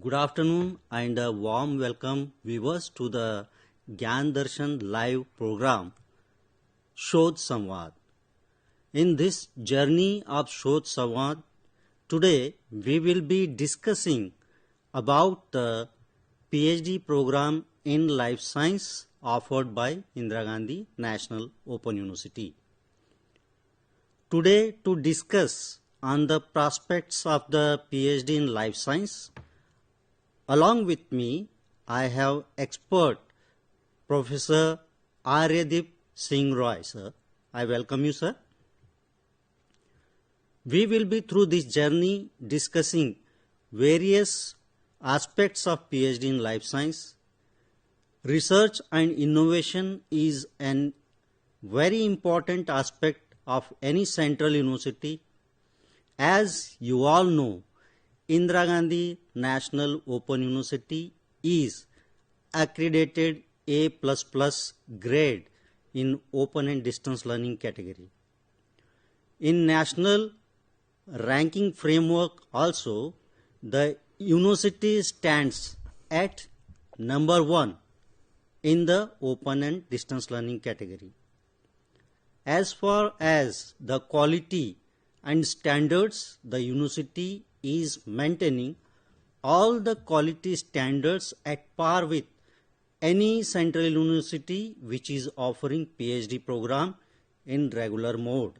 Good afternoon and a warm welcome viewers to the Gyan Darshan live program Shodh Samvad. In this journey of Shodh Samvad, today we will be discussing about the PhD program in life science offered by Indira Gandhi National Open University. Today to discuss on the prospects of the PhD in life science, along with me, I have expert Professor Aryadeep Singh Roy, sir. I welcome you, sir. We will be through this journey discussing various aspects of PhD in life science. Research and innovation is a very important aspect of any central university. As you all know, Indira Gandhi National Open University is accredited A++ grade in open and distance learning category. In national ranking framework also, the university stands at number 1 in the open and distance learning category. As far as the quality and standards, the university is maintaining all the quality standards at par with any central university which is offering PhD program in regular mode.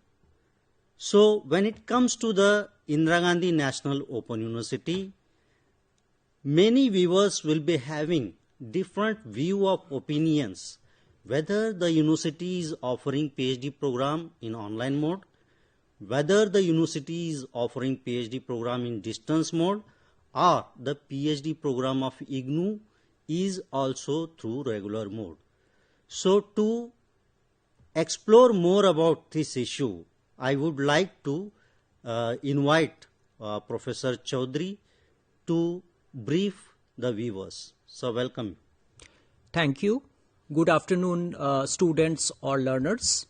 So when it comes to the Indira Gandhi National Open University, many viewers will be having different view of opinions whether the university is offering PhD program in online mode, whether the university is offering PhD program in distance mode, or the PhD program of IGNOU is also through regular mode. So to explore more about this issue, I would like to invite Professor Choudhury to brief the viewers. So welcome. Thank you. Good afternoon, students or learners.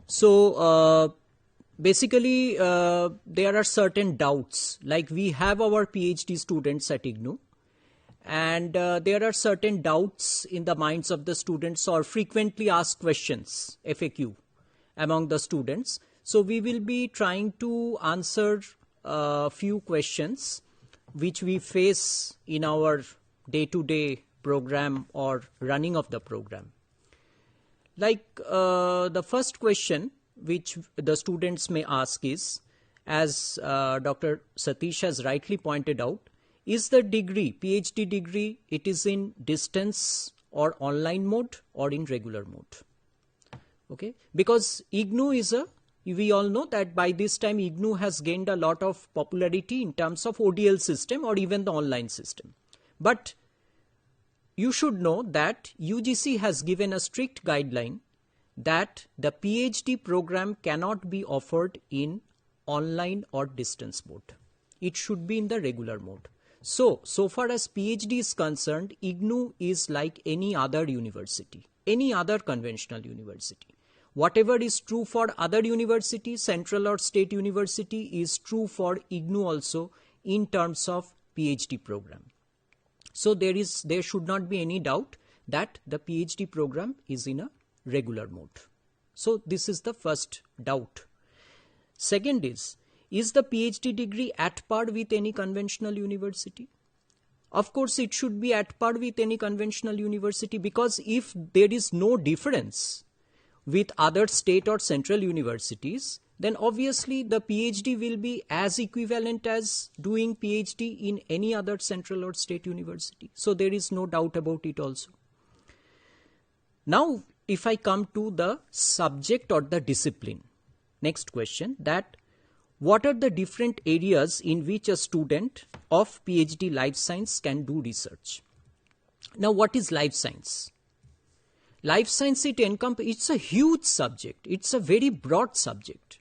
So basically, there are certain doubts, like we have our PhD students at IGNOU, and there are certain doubts in the minds of the students or frequently asked questions, FAQ, among the students. So we will be trying to answer a few questions which we face in our day-to-day program or running of the program. Like the first question which the students may ask is, as Dr. Satish has rightly pointed out, is the degree, PhD degree, it is in distance or online mode or in regular mode? Okay, because IGNOU is we all know that by this time IGNOU has gained a lot of popularity in terms of ODL system or even the online system. But you should know that UGC has given a strict guideline that the PhD program cannot be offered in online or distance mode. It should be in the regular mode. So far as PhD is concerned, IGNOU is like any other university, any other conventional university. Whatever is true for other universities, central or state university, is true for IGNOU also in terms of PhD program. So there should not be any doubt that the PhD program is in a regular mode. So this is the first doubt. Second is the PhD degree at par with any conventional university? Of course, it should be at par with any conventional university, because if there is no difference with other state or central universities, then obviously the PhD will be as equivalent as doing PhD in any other central or state university. So there is no doubt about it also. Now, if I come to the subject or the discipline, next question, that what are the different areas in which a student of PhD life science can do research? Now, what is life science? Life science, it's a huge subject. It's a very broad subject.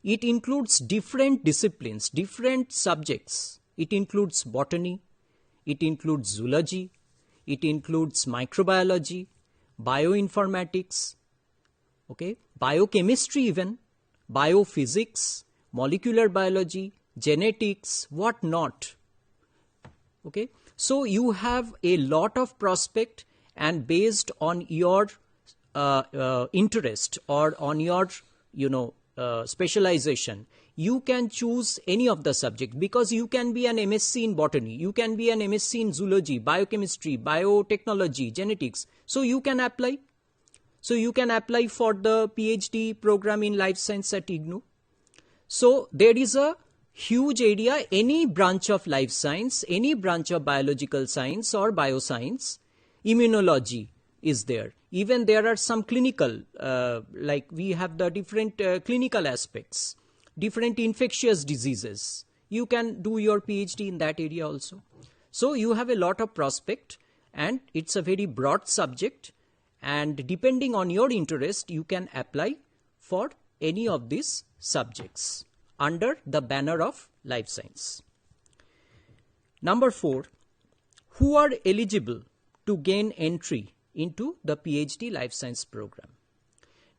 It includes different disciplines, different subjects. It includes botany, it includes zoology, it includes microbiology, bioinformatics, okay, biochemistry even, biophysics, molecular biology, genetics, what not. Okay, so you have a lot of prospect, and based on your interest or on your specialization, you can choose any of the subject, because you can be an MSc in botany, you can be an MSc in zoology, biochemistry, biotechnology, genetics. So you can apply. So you can apply for the PhD program in life science at IGNOU. So there is a huge area, any branch of life science, any branch of biological science or bioscience, immunology is there. Even there are some clinical, like we have the different clinical aspects, different infectious diseases. You can do your PhD in that area also. So you have a lot of prospect, and it's a very broad subject, and depending on your interest, you can apply for any of these subjects under the banner of life science. Number 4, who are eligible to gain entry into the PhD life science program?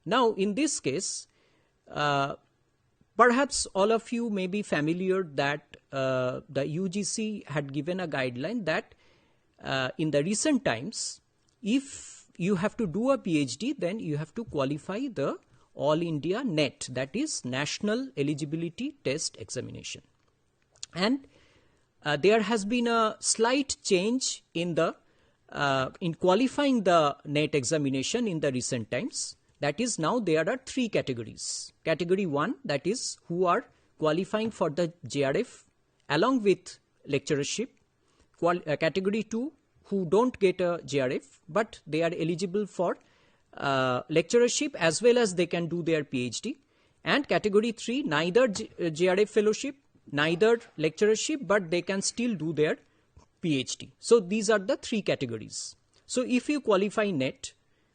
Now, in this case, perhaps all of you may be familiar that the UGC had given a guideline that in the recent times, if you have to do a PhD, then you have to qualify the All India NET, that is National Eligibility Test Examination. And there has been a slight change in the in qualifying the NET examination in the recent times. That is, now there are 3 categories. Category 1, that is who are qualifying for the JRF along with lecturership. Category 2, who don't get a JRF but they are eligible for lecturership as well as they can do their PhD. And category 3, neither JRF fellowship, neither lecturership, but they can still do their PhD. So these are the 3 categories. So if you qualify NET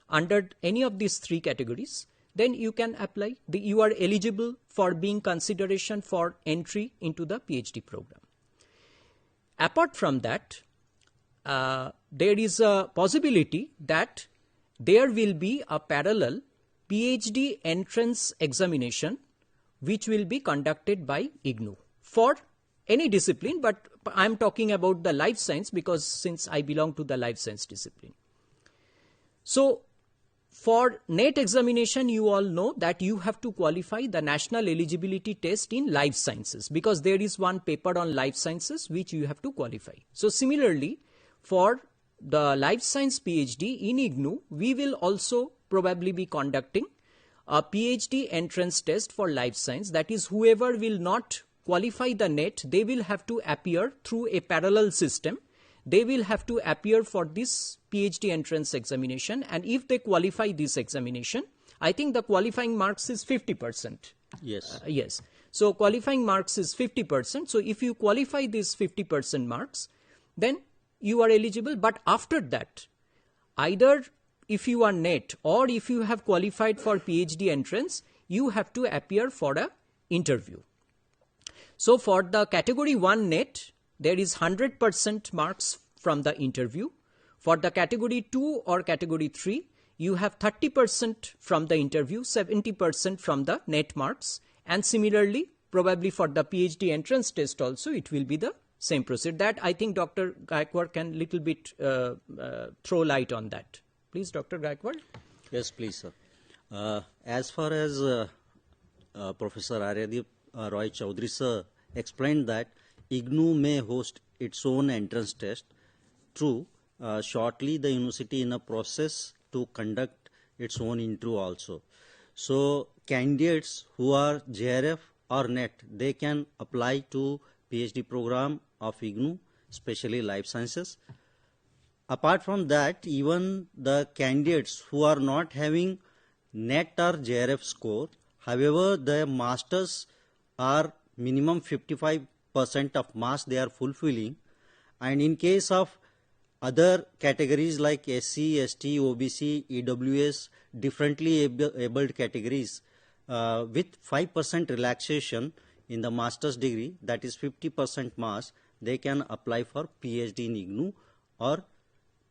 under any of these 3 categories, then you can apply. You are eligible for being consideration for entry into the PhD program. Apart from that, there is a possibility that there will be a parallel PhD entrance examination which will be conducted by IGNOU for any discipline, but I'm talking about the life science because since I belong to the life science discipline. So for NET examination, you all know that you have to qualify the National Eligibility Test in life sciences, because there is one paper on life sciences which you have to qualify. So similarly, for the life science PhD in IGNOU, we will also probably be conducting a PhD entrance test for life science. That is, whoever will not qualify the NET, they will have to appear through a parallel system. They will have to appear for this PhD entrance examination, and if they qualify this examination, I think the qualifying marks is 50%. Yes. Yes. So qualifying marks is 50%. So if you qualify these 50% marks, then you are eligible. But after that, either if you are NET or if you have qualified for PhD entrance, you have to appear for an interview. So for the category 1 NET, there is 100% marks from the interview. For the category 2 or category 3, you have 30% from the interview, 70% from the NET marks. And similarly, probably for the PhD entrance test also, it will be the same procedure. That I think Dr. Gaikwad can little bit throw light on that. Please, Dr. Gaikwad. Yes, please, sir. As far as Professor Aryadeep Roy Choudhury sir explained that IGNOU may host its own entrance test. True, shortly the university in a process to conduct its own interview also. So candidates who are JRF or NET, they can apply to PhD program of IGNOU, especially life sciences. Apart from that, even the candidates who are not having NET or JRF score, however, their masters are minimum 55% of marks they are fulfilling, and in case of other categories like SC, ST, OBC, EWS, differently abled categories, with 5% relaxation in the master's degree, that is 50% marks, they can apply for PhD in IGNOU or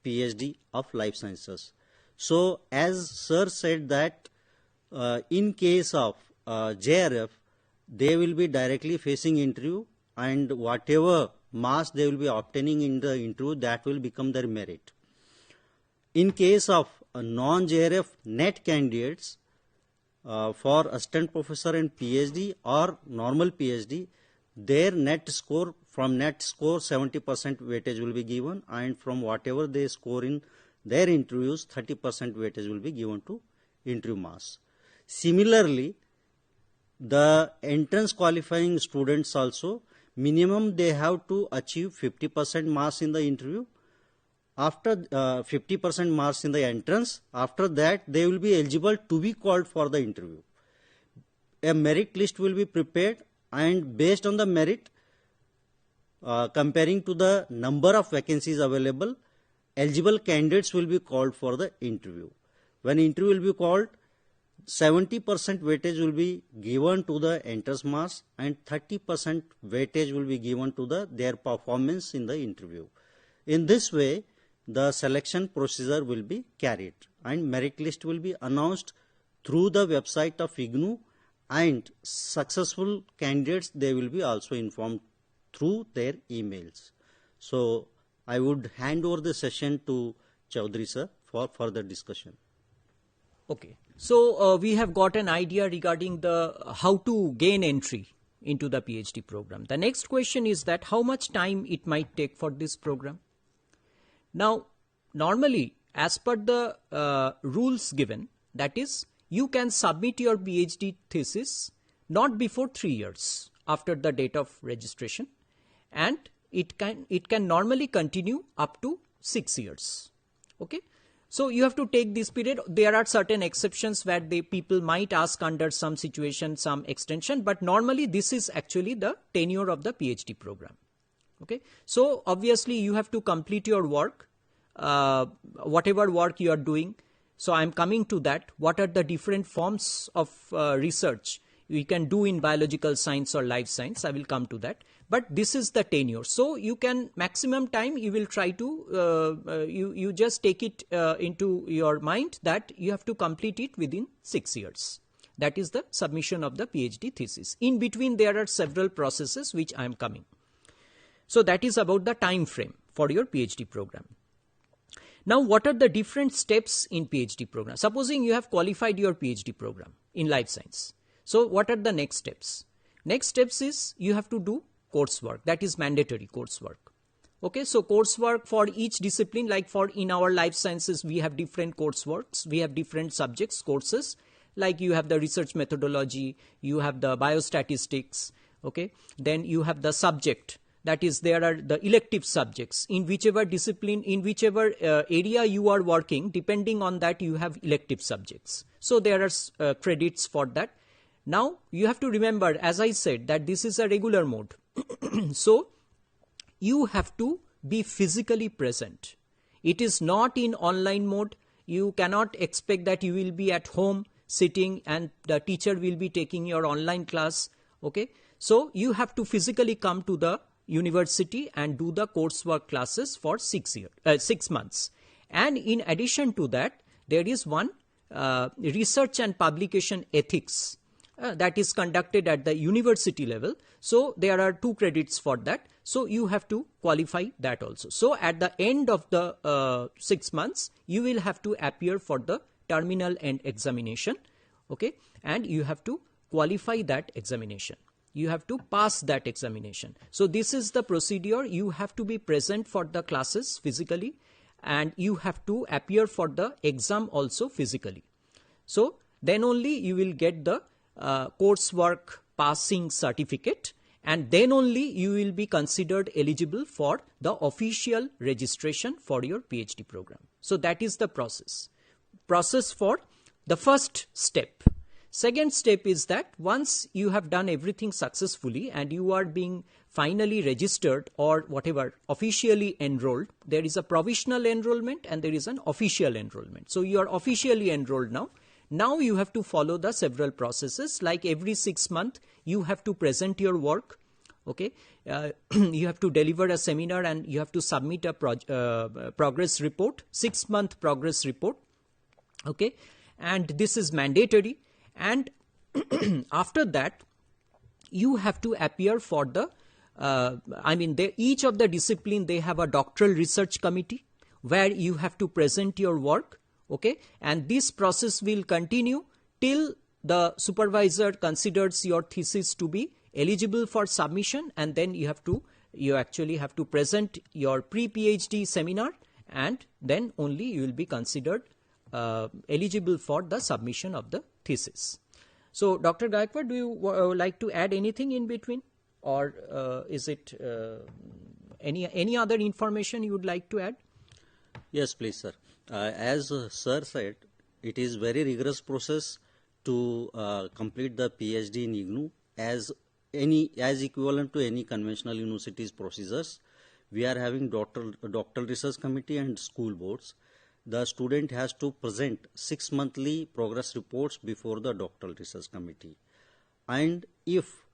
PhD of life sciences. So as sir said that in case of JRF, they will be directly facing interview, and whatever marks they will be obtaining in the interview, that will become their merit. In case of non-JRF net candidates, for assistant professor and PhD or normal PhD, their net score, from net score 70% weightage will be given, and from whatever they score in their interviews 30% weightage will be given to interview marks. Similarly, the entrance qualifying students also, minimum they have to achieve 50% marks in the interview. After 50% marks in the entrance, after that they will be eligible to be called for the interview. A merit list will be prepared, and based on the merit, comparing to the number of vacancies available, eligible candidates will be called for the interview. When interview will be called, 70% weightage will be given to the entrance marks and 30% weightage will be given to their performance in the interview. In this way, the selection procedure will be carried and merit list will be announced through the website of IGNOU, and successful candidates, they will be also informed through their emails. So I would hand over the session to Choudhury sir for further discussion. Okay, so we have got an idea regarding the how to gain entry into the PhD program. The next question is that how much time it might take for this program. Now, normally, as per the rules given, that is, you can submit your PhD thesis not before 3 years after the date of registration, and it can normally continue up to 6 years. Okay, so you have to take this period. There are certain exceptions where people might ask under some situation some extension, but normally this is actually the tenure of the PhD program. Okay, so obviously you have to complete your work, whatever work you are doing. So I'm coming to that. What are the different forms of research we can do in biological science or life science? I will come to that. But this is the tenure. So you can, maximum time you will try to, you just take it into your mind that you have to complete it within 6 years. That is the submission of the PhD thesis. In between there are several processes which I am coming. So that is about the time frame for your PhD program. Now, what are the different steps in PhD program? Supposing you have qualified your PhD program in life science. So what are the next steps? Next steps is you have to do coursework. That is mandatory coursework. Okay, so coursework for each discipline, like for in our life sciences, we have different courseworks. We have different subjects, courses, like you have the research methodology, you have the biostatistics, okay. Then you have the subject. That is, there are the elective subjects in whichever discipline, in whichever area you are working, depending on that you have elective subjects. So there are credits for that. Now you have to remember, as I said, that this is a regular mode. So you have to be physically present. It is not in online mode. You cannot expect that you will be at home sitting and the teacher will be taking your online class. Okay. So you have to physically come to the university and do the coursework classes for 6 months. And in addition to that, there is one research and publication ethics that is conducted at the university level. So there are 2 credits for that. So you have to qualify that also. So at the end of the 6 months, you will have to appear for the terminal end examination. Okay. And you have to qualify that examination. You have to pass that examination. So this is the procedure. You have to be present for the classes physically, and you have to appear for the exam also physically. So then only you will get the coursework passing certificate, and then only you will be considered eligible for the official registration for your PhD program. So that is the process for the first step. Second step is that once you have done everything successfully and you are being finally registered or whatever, officially enrolled, there is a provisional enrollment and there is an official enrollment. So you are officially enrolled now. Now you have to follow the several processes, like every 6 months you have to present your work. Okay, you have to deliver a seminar and you have to submit a progress report, 6-month progress report. Okay, and this is mandatory. And after that, you have to appear for the each of the discipline, they have a doctoral research committee where you have to present your work, okay? And this process will continue till the supervisor considers your thesis to be eligible for submission, and then you actually have to present your pre-PhD seminar, and then only you will be considered eligible for the submission of the thesis. So, Dr. Gaikwad, do you like to add anything in between, or is it any other information you would like to add? Yes, please, sir. As sir said, it is very rigorous process to complete the PhD in IGNOU as equivalent to any conventional universities procedures. We are having doctoral research committee and school boards. The student has to present 6 monthly progress reports before the doctoral research committee. And if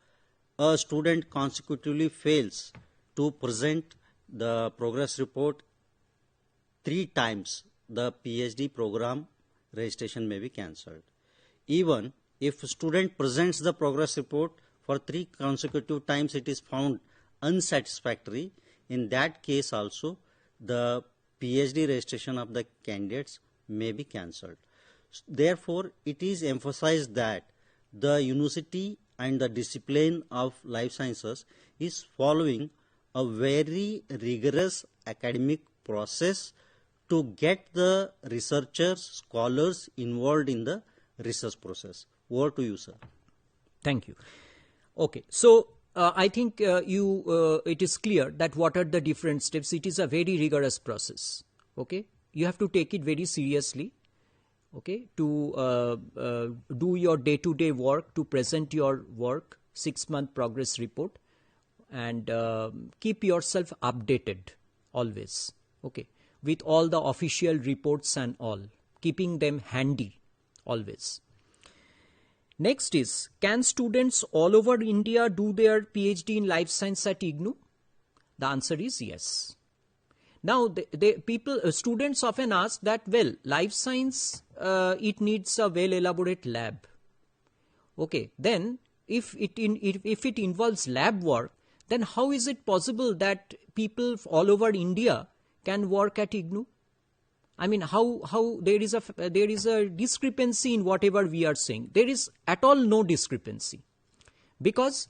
a student consecutively fails to present the progress report 3 times, the PhD program registration may be cancelled. Even if a student presents the progress report for 3 consecutive times, it is found unsatisfactory. In that case also, the PhD registration of the candidates may be cancelled. Therefore, it is emphasized that the university and the discipline of life sciences is following a very rigorous academic process to get the researchers, scholars involved in the research process. Over to you, sir. Thank you. Okay, so I think it is clear that what are the different steps. It is a very rigorous process. Okay, you have to take it very seriously. Okay, to do your day-to-day work, to present your work, 6-month progress report, and keep yourself updated always. Okay, with all the official reports and all, keeping them handy always. Next is, can students all over India do their PhD in life science at IGNOU? The answer is yes. Now, students often ask that, well, life science, it needs a well-elaborate lab. Okay, then if it involves lab work, then how is it possible that people all over India can work at IGNOU? I mean, how there is a discrepancy in whatever we are saying. There is at all no discrepancy, because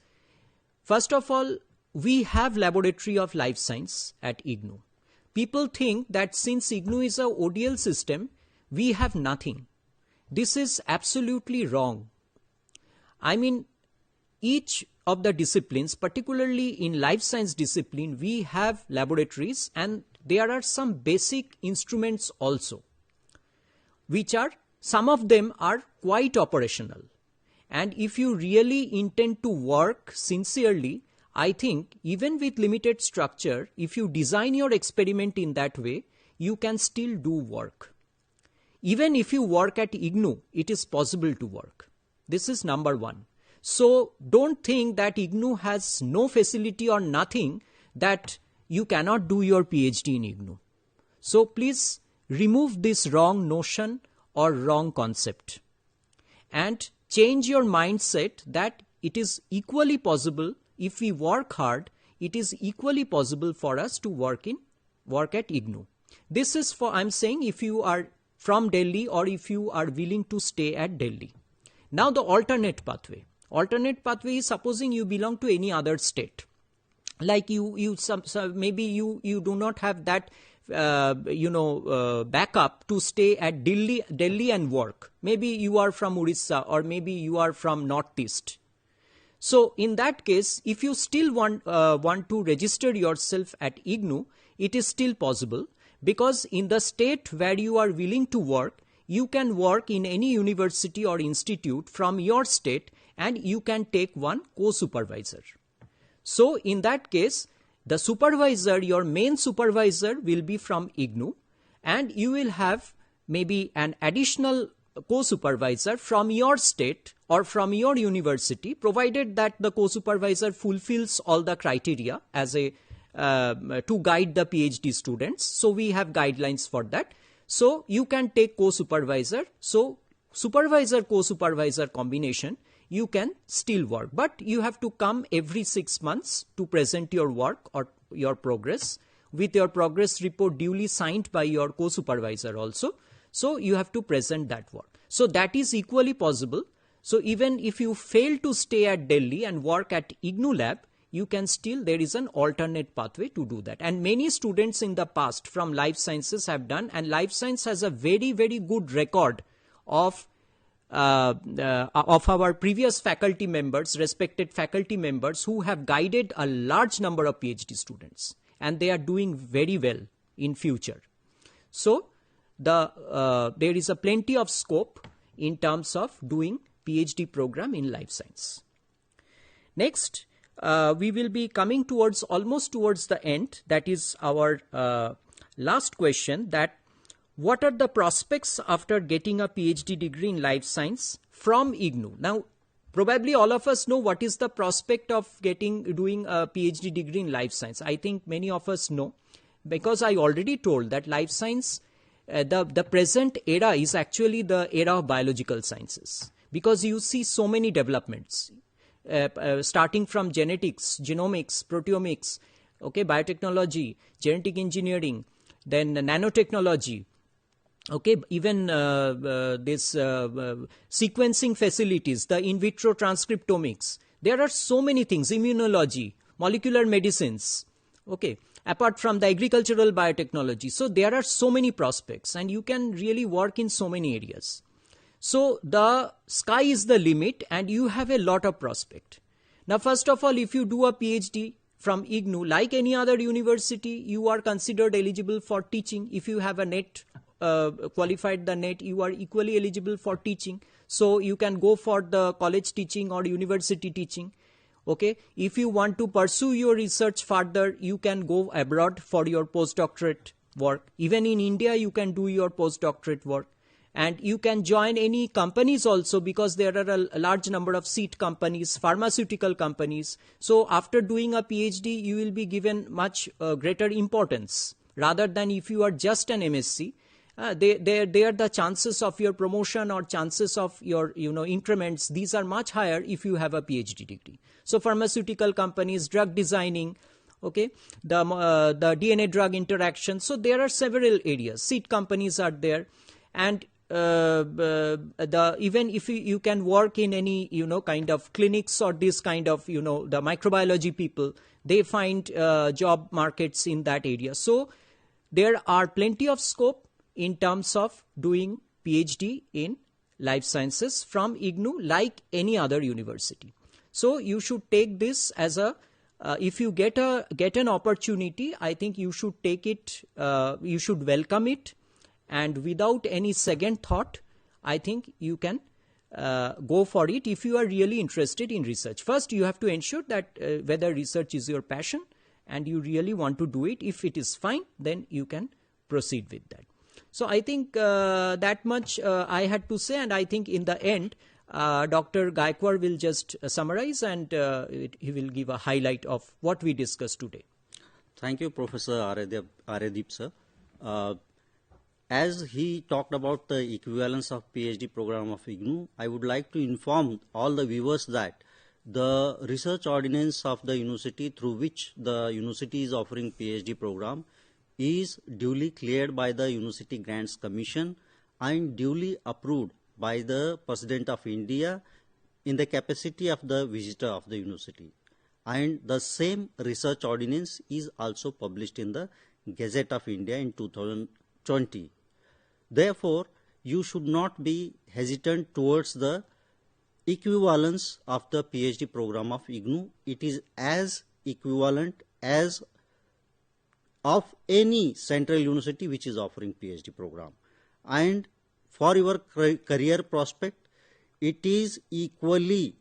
first of all, we have laboratory of life science at IGNOU. People think that since IGNOU is a ODL system, we have nothing. This is absolutely wrong. I mean, each of the disciplines, particularly in life science discipline, we have laboratories, and there are some basic instruments also, which are, some of them are quite operational. And if you really intend to work sincerely, I think even with limited structure, if you design your experiment in that way, you can still do work. Even if you work at IGNOU, it is possible to work. This is number one. So don't think that IGNOU has no facility or nothing, that you cannot do your PhD in IGNOU. So please remove this wrong notion or wrong concept and change your mindset that it is equally possible. If we work hard, it is equally possible for us to work at IGNOU. This is for, I'm saying, if you are from Delhi or if you are willing to stay at Delhi. Now the alternate pathway. Alternate pathway is supposing you belong to any other state. Like maybe you do not have that backup to stay at Delhi and work. Maybe you are from Orissa, or maybe you are from Northeast. So in that case, if you still want to register yourself at IGNOU, it is still possible, because in the state where you are willing to work, you can work in any university or institute from your state, and you can take one co-supervisor. So in that case, the supervisor, your main supervisor, will be from IGNOU, and you will have maybe an additional co-supervisor from your state or from your university, provided that the co-supervisor fulfills all the criteria as to guide the PhD students. So we have guidelines for that. So you can take co-supervisor. So supervisor co-supervisor combination you can still work. But you have to come every 6 months to present your work or your progress, with your progress report duly signed by your co-supervisor also. So you have to present that work. So that is equally possible. So even if you fail to stay at Delhi and work at IGNOU lab, you can still, there is an alternate pathway to do that. And many students in the past from life sciences have done, and life science has a very, very good record of our previous faculty members, respected faculty members, who have guided a large number of PhD students, and they are doing very well in future. So there is a plenty of scope in terms of doing PhD program in life science. Next, we will be coming almost towards the end. That is our last question, that what are the prospects after getting a PhD degree in life science from IGNOU? Now, probably all of us know what is the prospect of doing a PhD degree in life science. I think many of us know, because I already told that life science, the present era is actually the era of biological sciences, because you see so many developments. Starting from genetics, genomics, proteomics, okay, biotechnology, genetic engineering, then nanotechnology, okay, even this sequencing facilities, the in vitro transcriptomics. There are so many things, immunology, molecular medicines, okay, apart from the agricultural biotechnology. So there are so many prospects, and you can really work in so many areas. So the sky is the limit, and you have a lot of prospect. Now, first of all, if you do a PhD from IGNOU, like any other university, you are considered eligible for teaching. If you have a NET, qualified the NET, you are equally eligible for teaching. So you can go for the college teaching or university teaching. Okay. If you want to pursue your research further, you can go abroad for your postdoctorate work. Even in India, you can do your postdoctorate work. And you can join any companies also, because there are a large number of seed companies, pharmaceutical companies. So after doing a PhD, you will be given much greater importance, rather than if you are just an MSc. There the chances of your promotion or chances of your increments, these are much higher if you have a PhD degree. So pharmaceutical companies, drug designing, okay, the DNA drug interaction. So there are several areas. Seed companies are there, and even if you can work in any kind of clinics or this kind of the microbiology people, they find job markets in that area. So there are plenty of scope in terms of doing PhD in life sciences from IGNOU, like any other university. So you should take this as a if you get an opportunity, I think you should take it, you should welcome it. And without any second thought, I think you can go for it if you are really interested in research. First, you have to ensure that whether research is your passion and you really want to do it. If it is fine, then you can proceed with that. So I think that much I had to say, and I think in the end, Dr. Gaikwad will just summarize, and he will give a highlight of what we discussed today. Thank you, Professor Aryadeep sir. As he talked about the equivalence of PhD program of IGNOU, I would like to inform all the viewers that the research ordinance of the university, through which the university is offering PhD program, is duly cleared by the University Grants Commission and duly approved by the President of India in the capacity of the visitor of the university. And the same research ordinance is also published in the Gazette of India in 2020. Therefore, you should not be hesitant towards the equivalence of the PhD program of IGNOU. It is as equivalent as of any central university which is offering PhD program. And for your career prospect, it is equally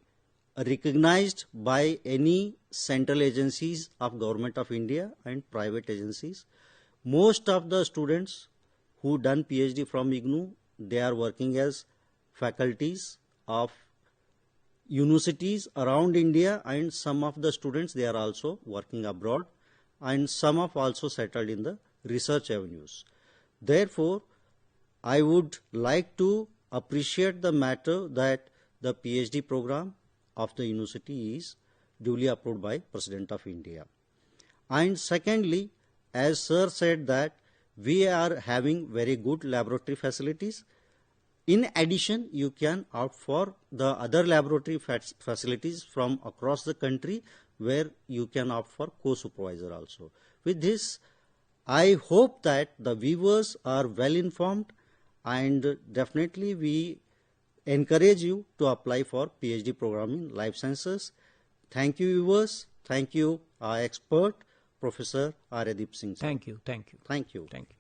recognized by any central agencies of Government of India and private agencies. Most of the students who done PhD from IGNOU, they are working as faculties of universities around India, and some of the students, they are also working abroad, and some have also settled in the research avenues. Therefore, I would like to appreciate the matter that the PhD program of the university is duly approved by President of India. And secondly, as sir said that we are having very good laboratory facilities. In addition, you can opt for the other laboratory facilities from across the country where you can opt for co-supervisor also. With this, I hope that the viewers are well informed, and definitely we encourage you to apply for PhD program in life sciences. Thank you, viewers. Thank you, our expert, Professor Aryadeep Singh. Thank you. Thank you. Thank you. Thank you.